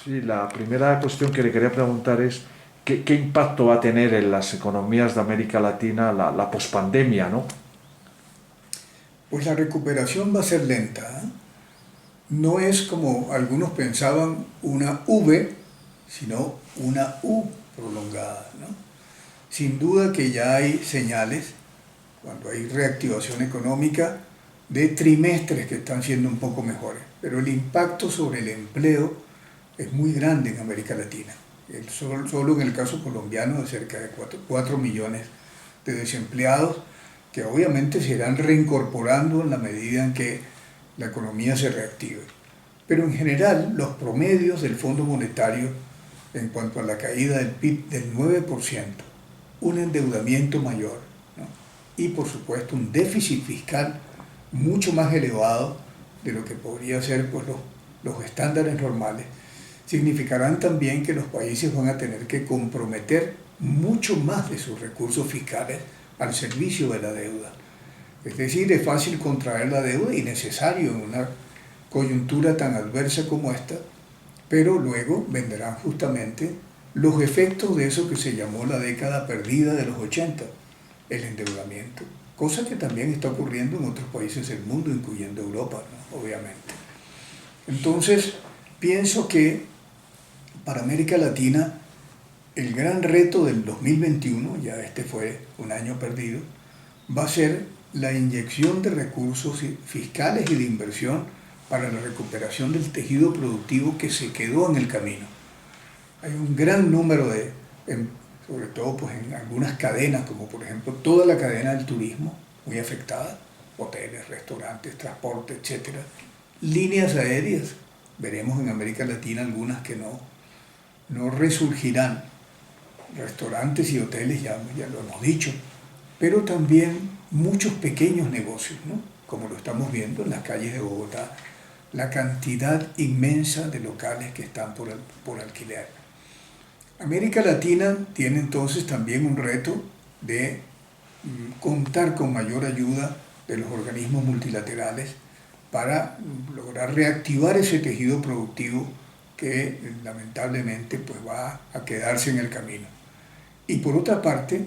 Sí, la primera cuestión que le quería preguntar es ¿qué impacto va a tener en las economías de América Latina la pospandemia, ¿no? Pues la recuperación va a ser lenta, ¿eh? No es como algunos pensaban una V, sino una U prolongada, ¿no? Sin duda que ya hay señales, cuando hay reactivación económica, de trimestres que están siendo un poco mejores, pero el impacto sobre el empleo es muy grande en América Latina. Solo en el caso colombiano de cerca de 4 millones de desempleados que obviamente se irán reincorporando en la medida en que la economía se reactive. Pero en general los promedios del Fondo Monetario en cuanto a la caída del PIB del 9%, un endeudamiento mayor, ¿no? Y por supuesto un déficit fiscal mucho más elevado de lo que podría ser pues, los estándares normales, significarán también que los países van a tener que comprometer mucho más de sus recursos fiscales al servicio de la deuda. Es decir, es fácil contraer la deuda y necesario en una coyuntura tan adversa como esta, pero luego vendrán justamente los efectos de eso que se llamó la década perdida de los 80, el endeudamiento, cosa que también está ocurriendo en otros países del mundo, incluyendo Europa, ¿no? Obviamente. Entonces, pienso que para América Latina el gran reto del 2021, ya este fue un año perdido, va a ser la inyección de recursos fiscales y de inversión para la recuperación del tejido productivo que se quedó en el camino. Hay un gran número sobre todo pues en algunas cadenas, como por ejemplo toda la cadena del turismo, muy afectada, hoteles, restaurantes, transporte, etcétera. Líneas aéreas, veremos en América Latina algunas que no resurgirán, restaurantes y hoteles, ya lo hemos dicho, pero también muchos pequeños negocios, ¿no? Como lo estamos viendo en las calles de Bogotá, la cantidad inmensa de locales que están por alquiler. América Latina tiene entonces también un reto de contar con mayor ayuda de los organismos multilaterales para lograr reactivar ese tejido productivo que lamentablemente pues va a quedarse en el camino. Y por otra parte,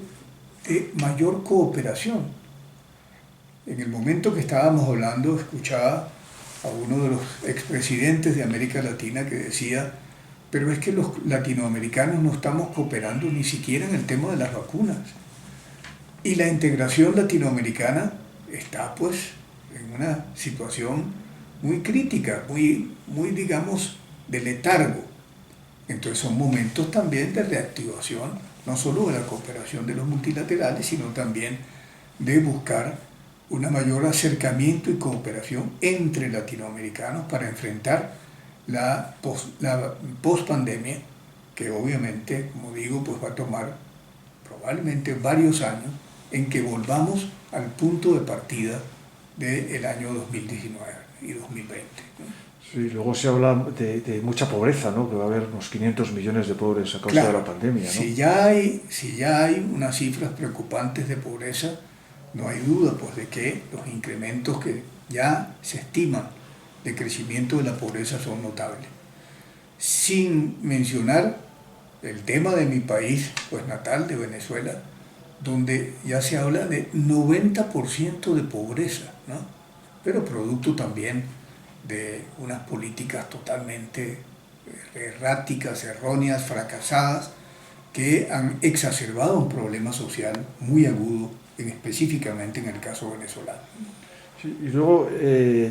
de mayor cooperación. En el momento que estábamos hablando, escuchaba a uno de los expresidentes de América Latina que decía, pero es que los latinoamericanos no estamos cooperando ni siquiera en el tema de las vacunas. Y la integración latinoamericana está pues en una situación muy crítica, muy digamos, de letargo. Entonces son momentos también de reactivación, no solo de la cooperación de los multilaterales, sino también de buscar un mayor acercamiento y cooperación entre latinoamericanos para enfrentar la post-pandemia, que obviamente, como digo, pues va a tomar probablemente varios años en que volvamos al punto de partida del año 2019 y 2020, ¿no? Sí, luego se habla de mucha pobreza, ¿no? Que va a haber unos 500 millones de pobres a causa de Claro, la pandemia, ¿no? si ya hay unas cifras preocupantes de pobreza, no hay duda pues, de que los incrementos que ya se estiman de crecimiento de la pobreza son notables. Sin mencionar el tema de mi país, pues natal, de Venezuela, donde ya se habla de 90% de pobreza, ¿no? Pero producto también de unas políticas totalmente erráticas, erróneas, fracasadas, que han exacerbado un problema social muy agudo, específicamente en el caso venezolano. Sí, y luego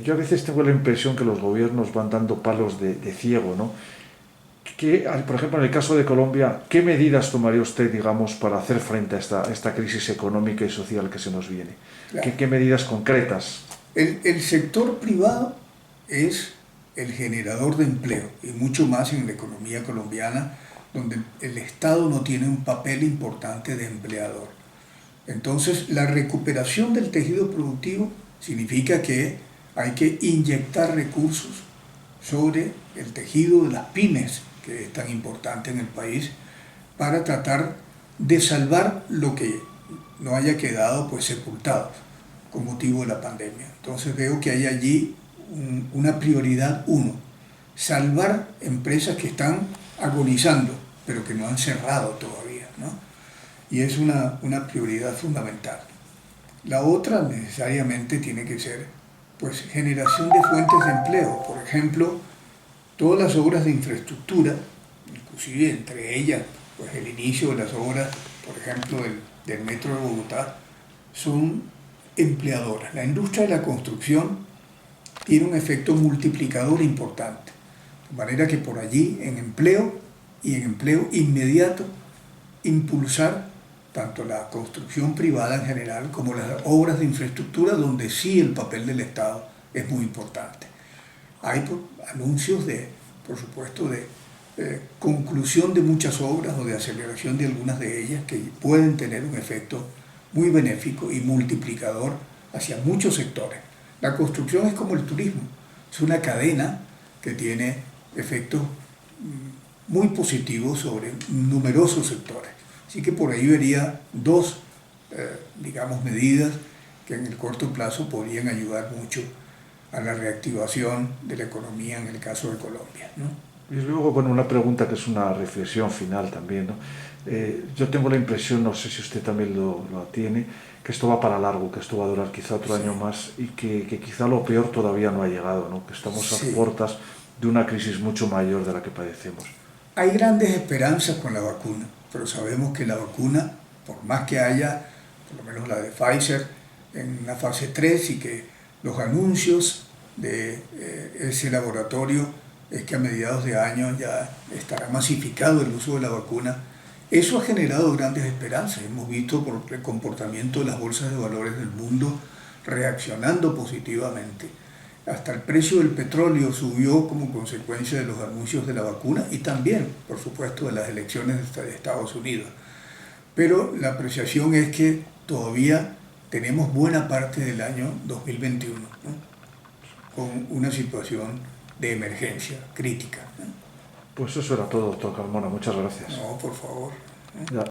yo a veces tengo la impresión que los gobiernos van dando palos de ciego, ¿no? Por ejemplo, en el caso de Colombia, ¿qué medidas tomaría usted, digamos, para hacer frente a esta crisis económica y social que se nos viene? Claro, ¿Qué medidas concretas? el sector privado es el generador de empleo y mucho más en la economía colombiana, donde el Estado no tiene un papel importante de empleador. Entonces, la recuperación del tejido productivo significa que hay que inyectar recursos sobre el tejido de las pymes, que es tan importante en el país, para tratar de salvar lo que no haya quedado pues sepultado con motivo de la pandemia. Entonces veo que hay allí una prioridad uno, salvar empresas que están agonizando, pero que no han cerrado todavía, ¿no? Y es una prioridad fundamental. La otra necesariamente tiene que ser pues, generación de fuentes de empleo. Por ejemplo, todas las obras de infraestructura, inclusive entre ellas pues, el inicio de las obras, por ejemplo, del Metro de Bogotá, son empleadoras. La industria de la construcción tiene un efecto multiplicador importante, de manera que por allí en empleo y en empleo inmediato impulsar tanto la construcción privada en general como las obras de infraestructura donde sí el papel del Estado es muy importante. Hay anuncios por supuesto, de conclusión de muchas obras o de aceleración de algunas de ellas que pueden tener un efecto muy benéfico y multiplicador hacia muchos sectores. La construcción es como el turismo, es una cadena que tiene efectos muy positivos sobre numerosos sectores. Así que por ahí vería dos, digamos, medidas que en el corto plazo podrían ayudar mucho a la reactivación de la economía en el caso de Colombia, ¿no? Y luego, bueno, una pregunta que es una reflexión final también, ¿no? Yo tengo la impresión, no sé si usted también lo tiene, que esto va para largo, que esto va a durar quizá otro año más y que quizá lo peor todavía no ha llegado, ¿no? Que estamos a puertas de una crisis mucho mayor de la que padecemos. Hay grandes esperanzas con la vacuna, pero sabemos que la vacuna, por más que haya, por lo menos la de Pfizer, en una fase 3 y que los anuncios de ese laboratorio es que a mediados de año ya estará masificado el uso de la vacuna. Eso ha generado grandes esperanzas. Hemos visto por el comportamiento de las bolsas de valores del mundo reaccionando positivamente. Hasta el precio del petróleo subió como consecuencia de los anuncios de la vacuna y también, por supuesto, de las elecciones de Estados Unidos. Pero la apreciación es que todavía tenemos buena parte del año 2021, ¿no? Con una situación de emergencia crítica, ¿no? Pues eso era todo, doctor Carmona. Muchas gracias. No, por favor. Ya.